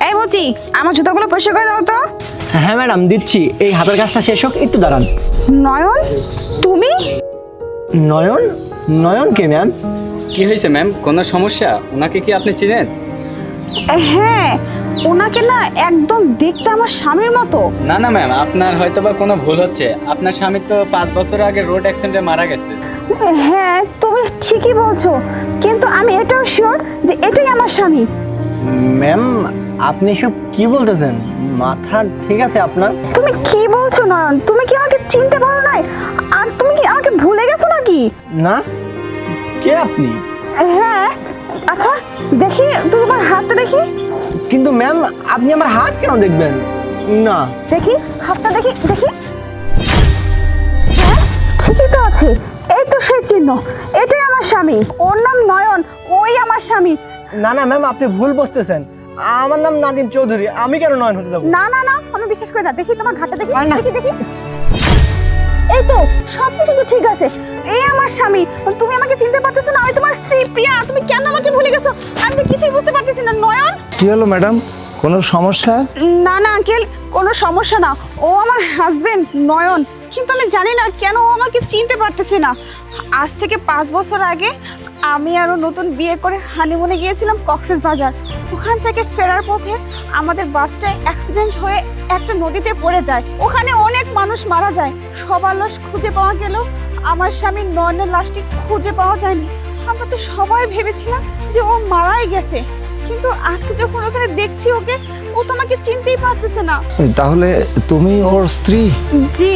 এই বলছি, আমার জুতোগুলো পরিষ্কার করে দাও তো। হ্যাঁ ম্যাডাম দিচ্ছি, এই হাতের কাজটা শেষ হোক, একটু দাঁড়ান। নয়ন, তুমি? নয়ন? নয়ন কে ম্যাম? কি হয়েছে ম্যাম, কোনো সমস্যা? ওনাকে কি আপনি চিনেন? হ্যাঁ, ওনাকে না একদম দেখতে আমার স্বামীর মতো। না না ম্যাম, আপনার হয়তো বা কোনো ভুল হচ্ছে। আপনার স্বামী তো 5 বছর আগে রোড অ্যাক্সিডেন্টে মারা গেছে। হ্যাঁ, তুমি ঠিকই বলছো, কিন্তু আমি এটাও শিওর যে এটাই আমার স্বামী। ম্যাম আপনি সব কি বলতেছেন? মাথা ঠিক আছে আপনার? তুমি কি বলছো নয়ন? তুমি কি আমাকে চিনতে পারো নাই? আর তুমি কি আমাকে ভুলে গেছো নাকি? না, কে আপনি? হ্যাঁ, আচ্ছা দেখি তো, তোমার হাতটা দেখি। কিন্তু ম্যাম আপনি আমার হাত কেন দেখবেন? না। দেখি হাতটা, দেখি দেখি। হ্যাঁ, ঠিকই তো আছে, এই তো সেই চিহ্ন। এটাই আমার স্বামী, ওর নাম নয়ন, ওই আমার স্বামী। না না ম্যাম, আপনি ভুল বুঝতেছেন। আমার নাম নাদিম চৌধুরী, আমি কেন নয়ন হতে যাবো? না না না, আমি বিশ্বাস করি না। দেখি তোমার ঘাটটা, দেখি না। দেখি দেখি। এই তো সবকিছু তো ঠিক আছে, এই আমার স্বামী। তুমি আমাকে চিনতে পারতেছো না? আমি তোমার স্ত্রী প্রিয়া। তুমি কেন আমাকে ভুলে গেছো? আমি তো কিছুই বুঝতে পারতেছি না। নয়ন? কি হলো ম্যাডাম, কোনো সমস্যা? না না আঙ্কেল, কোনো সমস্যা না। ও আমার হাজবেন্ড নয়ন, কিন্তু আমি জানি না কেন ও আমাকে চিনতে পারতেছে না। আজ থেকে 5 বছর আগে আমি আরও নতুন বিয়ে করে হানিমুনে গিয়েছিলাম কক্সবাজার। ওখান থেকে ফেরার পথে আমাদের বাসটা অ্যাক্সিডেন্ট হয়ে একটা নদীতে পড়ে যায়। ওখানে অনেক মানুষ মারা যায়। সবার লাশ খুঁজে পাওয়া গেল, আমার স্বামী নয়নের লাশটি খুঁজে পাওয়া যায়নি। আমরা তো সবাই ভেবেছিলাম যে ও মারাই গেছে, কিন্তু আজকে যখন ওখানে দেখছি ওকে, ও তো আমাকে চিনতেই পারতেছে না। তাহলে তুমি ওর স্ত্রী? জি।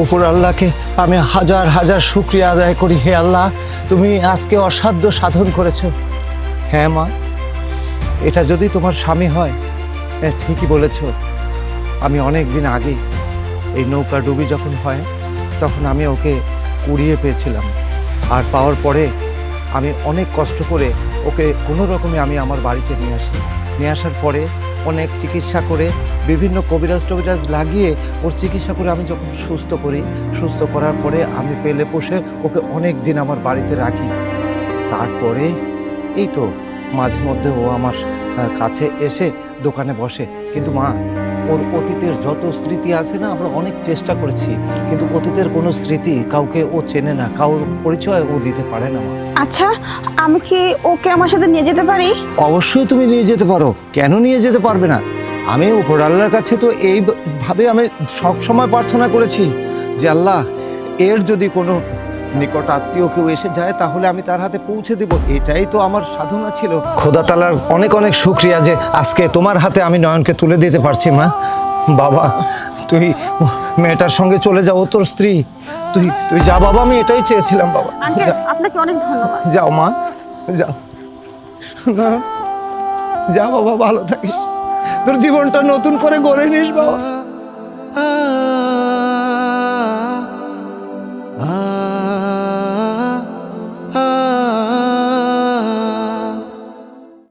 উপর আল্লাহকে আমি হাজার হাজার শুকরিয়া আদায় করি। হে আল্লাহ, তুমি আজকে অসাধ্য সাধন করেছো। হ্যাঁ মা, এটা যদি তোমার স্বামী হয়, ঠিকই বলেছো। আমি অনেক দিন আগে এই নৌকা ডুবি যখন হয়, তখন আমি ওকে কুড়িয়ে পেয়েছিলাম। আর পাওয়ার পরে আমি অনেক কষ্ট করে ওকে কোনো রকমে আমি আমার বাড়িতে নিয়ে আসি। নিয়ে আসার পরে অনেক চিকিৎসা করে, বিভিন্ন কবিরাজ টবিরাজ লাগিয়ে ওর চিকিৎসা করে আমি যখন সুস্থ করার পরে আমি পেলে পোষে ওকে অনেক দিন আমার বাড়িতে রাখি। তারপরে এই তো মাঝে মধ্যে ও আমার কাছে এসে দোকানে বসে। কিন্তু মা, ওর অতীতের যত স্মৃতি আছে না, আমরা অনেক চেষ্টা করেছি, কিন্তু অতীতের কোনো স্মৃতি কাউকে ও চেনে না, কারোর পরিচয় ও দিতে পারে না মা। আচ্ছা, আমি কি ওকে আমার সাথে নিয়ে যেতে পারি? অবশ্যই তুমি নিয়ে যেতে পারো, কেন নিয়ে যেতে পারবে না? আমি উপর আল্লাহর কাছে তো এইভাবে আমি সবসময় প্রার্থনা করেছি যে আল্লাহ, এর যদি কোনো নিকট আত্মীয় কেউ এসে যায় তাহলে আমি তার হাতে পৌঁছে দেব। এটাই তো আমার সাধনা ছিল। খোদা তাআলার অনেক অনেক শুকরিয়া যে আজকে তোমার হাতে আমি নয়নকে তুলে দিতে পারছি। মা, বাবা, তুই মেয়েটার সঙ্গে চলে যাও, তোর স্ত্রী। তুই যা বাবা, আমি এটাই চেয়েছিলাম বাবা। আঙ্কেল, আপনাকে অনেক ধন্যবাদ। যাও মা, যাও। যা বাবা, ভালো থাকিস, তোর জীবনটা নতুন করে গড়ে নিস বাবা।